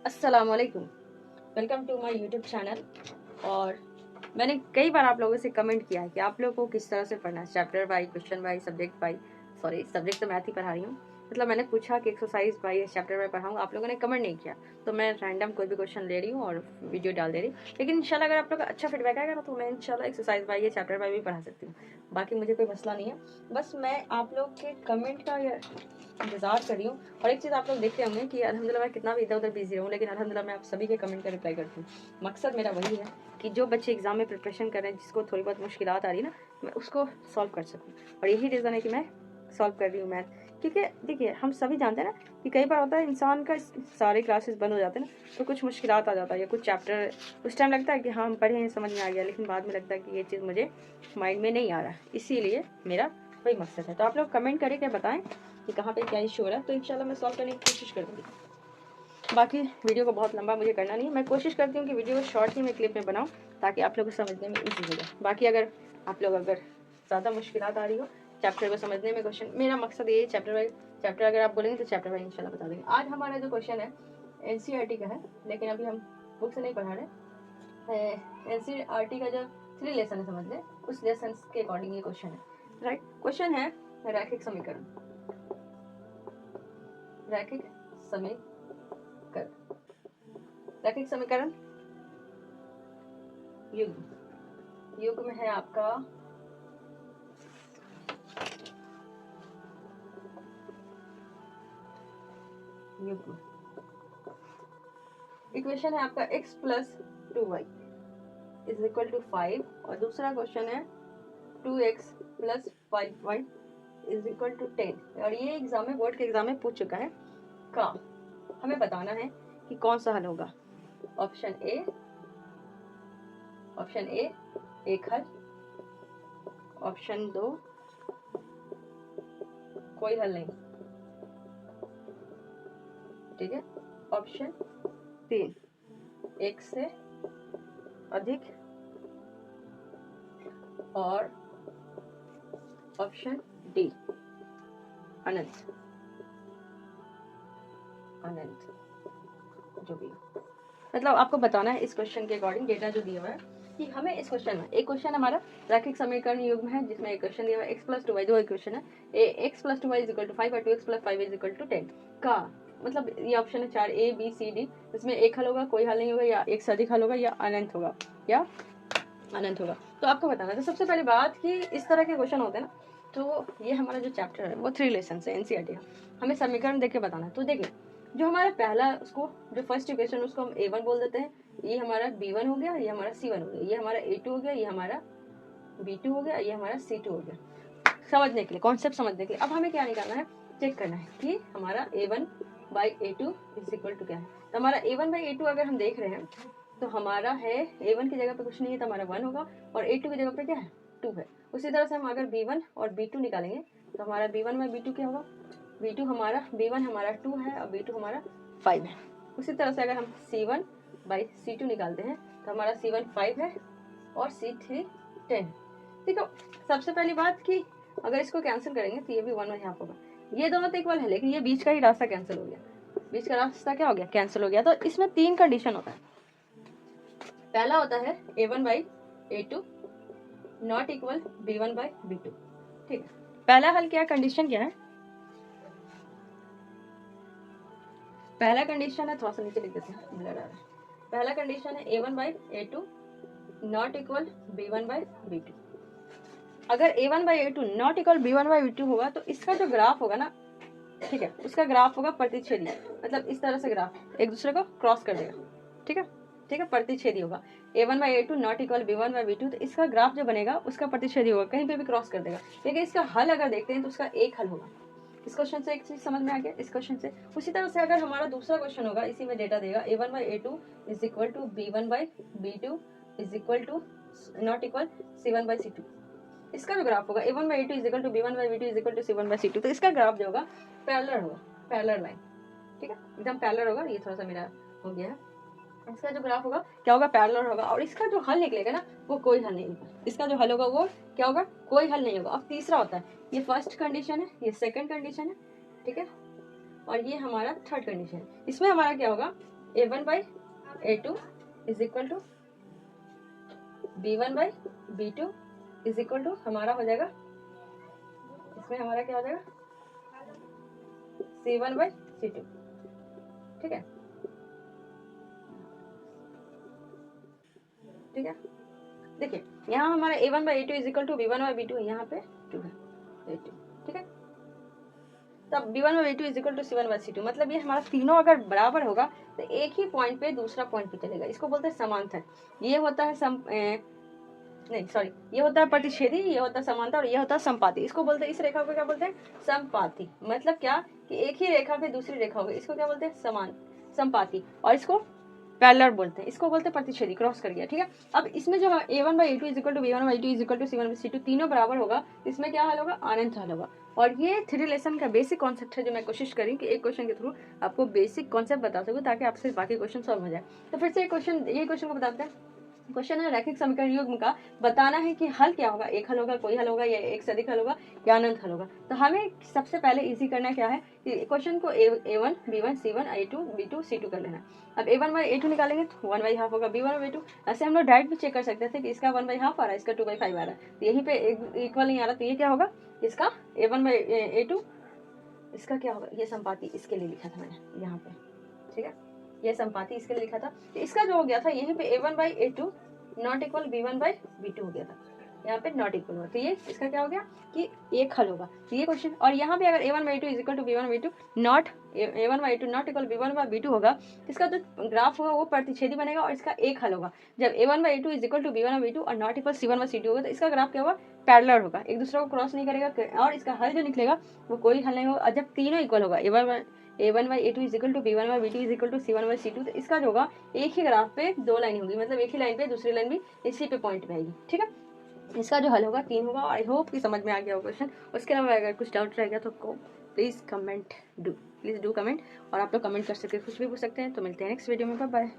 अस्सलामुअलैकुम, welcome to my YouTube channel. और मैंने कई बार आप लोगों से कमेंट किया है कि आप लोगों को किस तरह से पढ़ना है, chapter wise, question wise, subject wise. Sorry, subject तो मैथ ही पढ़ा रही हूँ। मतलब मैंने पूछा कि एक्सरसाइज वाइज चैप्टर वाइज पढ़ाऊँ, आप लोगों ने कमेंट नहीं किया, तो मैं रैंडम कोई भी क्वेश्चन ले रही हूँ और वीडियो डाल दे रही हूँ। लेकिन इंशाल्लाह अगर आप लोग का अच्छा फीडबैक आएगा ना तो मैं इंशाल्लाह एक्सरसाइज वाइज या चैप्टर वाइज भी पढ़ा सकती हूँ। बाकी मुझे कोई मसला नहीं है, बस मैं आप लोग के कमेंट का इंतजार कर रही हूँ। और एक चीज़ आप लोग देखते होंगे कि अल्हम्दुलिल्लाह मैं कितना भी इधर उधर बिजी रहूँ, लेकिन अल्हम्दुलिल्लाह मैं आप सभी के कमेंट का रिप्लाई करती हूँ। मकसद मेरा वही है कि जो बच्चे एग्जाम में प्रिपरेशन कर रहे हैं, जिसको थोड़ी बहुत मुश्किलात आ रही है ना, मैं उसको सॉल्व कर सकूँ। और यही रीज़न है कि मैं सॉल्व कर रही हूँ मैथ। क्योंकि देखिए, हम सभी जानते हैं ना कि कई बार होता है इंसान का सारे क्लासेस बंद हो जाते हैं ना, तो कुछ मुश्किलात आ जाता है या कुछ चैप्टर उस टाइम लगता है कि हाँ हम पढ़े हैं, समझ में आ गया, लेकिन बाद में लगता है कि ये चीज़ मुझे माइंड में नहीं आ रहा। इसीलिए मेरा वही मकसद है। तो आप लोग कमेंट करके बताएं कि कहाँ पे क्या इशू हो रहा है, तो इंशाल्लाह मैं सॉल्व करने की कोशिश करूँगी। बाकी वीडियो को बहुत लंबा मुझे करना नहीं है, मैं कोशिश करती हूँ कि वीडियो को शॉर्ट ही मैं क्लिप में बनाऊँ ताकि आप लोग को समझने में ईजी हो जाए। बाकी अगर आप लोग ज़्यादा मुश्किलात आ रही हो चैप्टर को समझने में, क्वेश्चन, मेरा मकसद ये चैप्टर वाइज, चैप्टर अगर आप बोलेंगे तो चैप्टर वाइज इंशाल्लाह बता देंगे। आज हमारा जो क्वेश्चन है NCERT का है, लेकिन अभी हम बुक से नहीं पढ़ा रहे। NCERT का जो 3 लेसन है, समझ लें, उस लेसन के अकॉर्डिंग ये क्वेश्चन है। राइट, क्वेश्चन है रैखिक समीकरण। रैखिक समीकरण, रैखिक समीकरण युग्म, युग्म है आपका युग्म। इक्वेशन है आपका x plus 2y is equal to 5, और दूसरा क्वेश्चन है 2x plus 5y is equal to 10। और ये एग्जाम में, बोर्ड के एग्जाम में पूछ चुका है का। हमें बताना है कि कौन सा हल होगा। ऑप्शन ए एक हल, ऑप्शन 2 कोई हल नहीं, ठीक है, ऑप्शन 3 एक से अधिक, और ऑप्शन डी अनंत। अनंत जो भी, मतलब आपको बताना है इस क्वेश्चन के अकॉर्डिंग, डेटा जो दिया हुआ है कि हमें इस क्वेश्चन में, एक क्वेश्चन हमारा रैखिक समीकरण युग्म है जिसमें एक क्वेश्चन दिया हुआ है x प्लस 2y, जो इक्वेशन है x plus 2y is equal to 5 और 2x plus 5 is equal to 10 का, मतलब ये ऑप्शन है 4 A B C D, इसमें एक हल होगा, कोई हल नहीं होगा, या एक से अधिक हल होगा, या अनंत होगा, या अनंत होगा। तो आपको बताना है। तो सबसे पहले बात कि इस तरह के क्वेश्चन होते हैं ना, तो ये हमारा जो चैप्टर है वो 3 लेसन है NCERT का। हमें समीकरण देख के बताना है। तो देखिए, जो हमारा पहला, उसको जो फर्स्ट इक्वेशन उसको हम A1 बोल देते हैं, ये हमारा B1 हो गया, ये हमारा C1 हो गया, ये हमारा A2 हो गया, ये हमारा B2 हो गया, ये हमारा C2 हो गया। समझने के लिए, कॉन्सेप्ट समझने के लिए अब हमें क्या निकालना है, चेक करना है कि हमारा A1 by A2 is equal to क्या है। तो हमारा A1 बाई A2 अगर हम देख रहे हैं तो हमारा है A1 की जगह पे कुछ नहीं है तो हमारा 1 होगा, और A2 की जगह पे क्या है, 2 है। उसी तरह से हम अगर B1 और B2 निकालेंगे तो हमारा B1 बाई B2 क्या होगा, B1 हमारा 2 है और B2 हमारा 5 है। उसी तरह से अगर हम C1 बाई C2 निकालते हैं तो हमारा C1 5 है और C3 10। ठीक है, सबसे पहली बात कि अगर इसको कैंसिल करेंगे तो ये भी 1 यहाँ होगा, ये दोनों तो इक्वल है, लेकिन ये बीच का ही रास्ता कैंसिल हो गया, बीच का रास्ता क्या हो गया, कैंसिल हो गया। तो इसमें 3 कंडीशन होता है। पहला होता है A1 by A2 not equal B1 by B2। ठीक है, पहला हल क्या, कंडीशन क्या है, पहला कंडीशन है, थोड़ा सा नीचे लिख देते हैं, ब्लर आ रहा है। पहला कंडीशन है A1 by A2 not equal B1 by B2। अगर A1 by A2 not equal B1 by B2 होगा तो इसका जो ग्राफ होगा ना, ठीक है, उसका ग्राफ होगा प्रतिच्छेदी, मतलब इस तरह से ग्राफ एक दूसरे को क्रॉस कर देगा। ठीक है, ठीक है, प्रतिच्छेदी होगा। A1 by A2 not equal B1 by B2, तो इसका ग्राफ जो बनेगा उसका प्रतिच्छेदी होगा, कहीं पे भी क्रॉस कर देगा। लेकिन इसका हल अगर देखते हैं तो उसका एक हल होगा। इस क्वेश्चन से एक चीज समझ में आ गया, इस क्वेश्चन से। उसी तरह से अगर हमारा दूसरा क्वेश्चन होगा, इसी में डेटा देगा A1 by A2 is equal to B1 by B2 is equal to not equal C1 by C2। इसका जो ग्राफ होगा A1 by A2 is equal to B1 by B2 is equal to C1 by C2, तो इसका graph जो होगा parallel होगा, parallel line. ठीक है, एकदम पैरेलल होगा। ये थोड़ा सा मेरा हो गया है। इसका जो ग्राफ होगा क्या होगा, पैरेलल होगा, और इसका जो हल निकलेगा ना वो कोई हल नहीं होगा। इसका जो हल होगा वो क्या होगा, कोई हल नहीं होगा। अब तीसरा होता है, ये फर्स्ट कंडीशन है, ये सेकंड कंडीशन है, ठीक है, और ये हमारा थर्ड कंडीशन है। इसमें हमारा क्या होगा, A1/A2 is equal to B1/B2 is equal to हमारा हो जाएगा, इसमें हमारा क्या हो जाएगा C1/C2। ठीक है, ठीक है। देखिए यहाँ हमारा A1/A2 is equal to B1/B2, यहाँ पे 2 है A2। ठीक है, तब B1/B2 is equal to C1/C2, मतलब ये हमारा तीनों अगर बराबर होगा तो एक ही पॉइंट पे दूसरा पॉइंट पे चलेगा। इसको बोलते हैं समांतर। ये होता है नहीं सॉरी, ये होता है प्रतिच्छेदी, ये होता है समांतर और ये होता है संपाती। इसको बोलते हैं, इस रेखा को क्या बोलते हैं संपाती। मतलब क्या कि एक ही रेखा पे दूसरी रेखा होगी, इसको क्या बोलते हैं संपाती, और इसको पैरेलल बोलते हैं, इसको बोलते हैं प्रतिच्छेदी, क्रॉस कर गया। ठीक है, अब इसमें जो है A1/A2 is equal to B1/B2 is equal to C1/C2 तीनों बराबर होगा, इसमें क्या हल होगा अनंत हल होगा। और ये थ्री लेसन का बेसिक कॉन्सेप्ट है जो मैं कोशिश करी कि एक क्वेश्चन के थ्रू आपको बेसिक कॉन्सेप्ट बता सकूं ताकि आपसे बाकी क्वेश्चन सॉल्व हो जाए। तो फिर से ये क्वेश्चन को बताते हैं। क्वेश्चन है रैखिक समीकरण युग्म का बताना है कि हल क्या होगा, एक हल होगा, कोई हल होगा, या एक से अधिक हल होगा, या अनंत हल होगा। तो हमें सबसे पहले इजी करना क्या है कि क्वेश्चन को A1 B1 C1 A2 B2 C2 कर लेना। अब A1/A2 निकालेंगे तो 1/2 होगा B1/B2। ऐसे हम लोग डायरेक्ट भी चेक कर सकते थे कि इसका 1/2 आ रहा है, इसका 2/5 आ रहा है, तो यहीं पे इक्वल नहीं आ रहा, तो ये क्या होगा इसका A1/A2, इसका क्या होगा, ये संपाती इसके लिए लिखा था मैंने यहाँ पे। ठीक है, ये संपाती इसके लिए लिखा था, तो इसका जो हो गया था यहीं पे A1/A2 नॉट इक्वल B1/B2 हो गया था, यहाँ पे नॉट इक्वल हुआ, तो ये इसका क्या हो गया कि एक हल होगा। तो ये क्वेश्चन, और यहाँ पे अगर A1/A2 is equal to B1/B2 not A1/A2 not equal B1/B2 होगा, इसका जो ग्राफ होगा वो प्रतिच्छेदी बनेगा और इसका एक हल होगा। जब A1/A2 is equal to B1/B2 और नॉट इक्वल C1/C2 होगा तो इसका ग्राफ क्या होगा पैरेलल होगा, एक दूसरे को क्रॉस नहीं करेगा, और इसका हल जो निकलेगा वो कोई हल नहीं होगा। और जब तीनों इक्वल होगा A1/A2 is equal to B1/B2 is equal to C1/C2, तो इसका जो होगा एक ही ग्राफ पे दो लाइन होगी, मतलब एक ही लाइन पे दूसरी लाइन भी इसी पे पॉइंट पे आएगी। ठीक है, इसका जो हल होगा 3 होगा। आई होप कि समझ में आ गया होगा क्वेश्चन। उसके अलावा अगर कुछ डाउट रह गया तो please comment please do comment, और आप लोग कमेंट कर सकते हैं, कुछ भी पूछ सकते हैं। तो मिलते हैं नेक्स्ट वीडियो में, बाय बाय।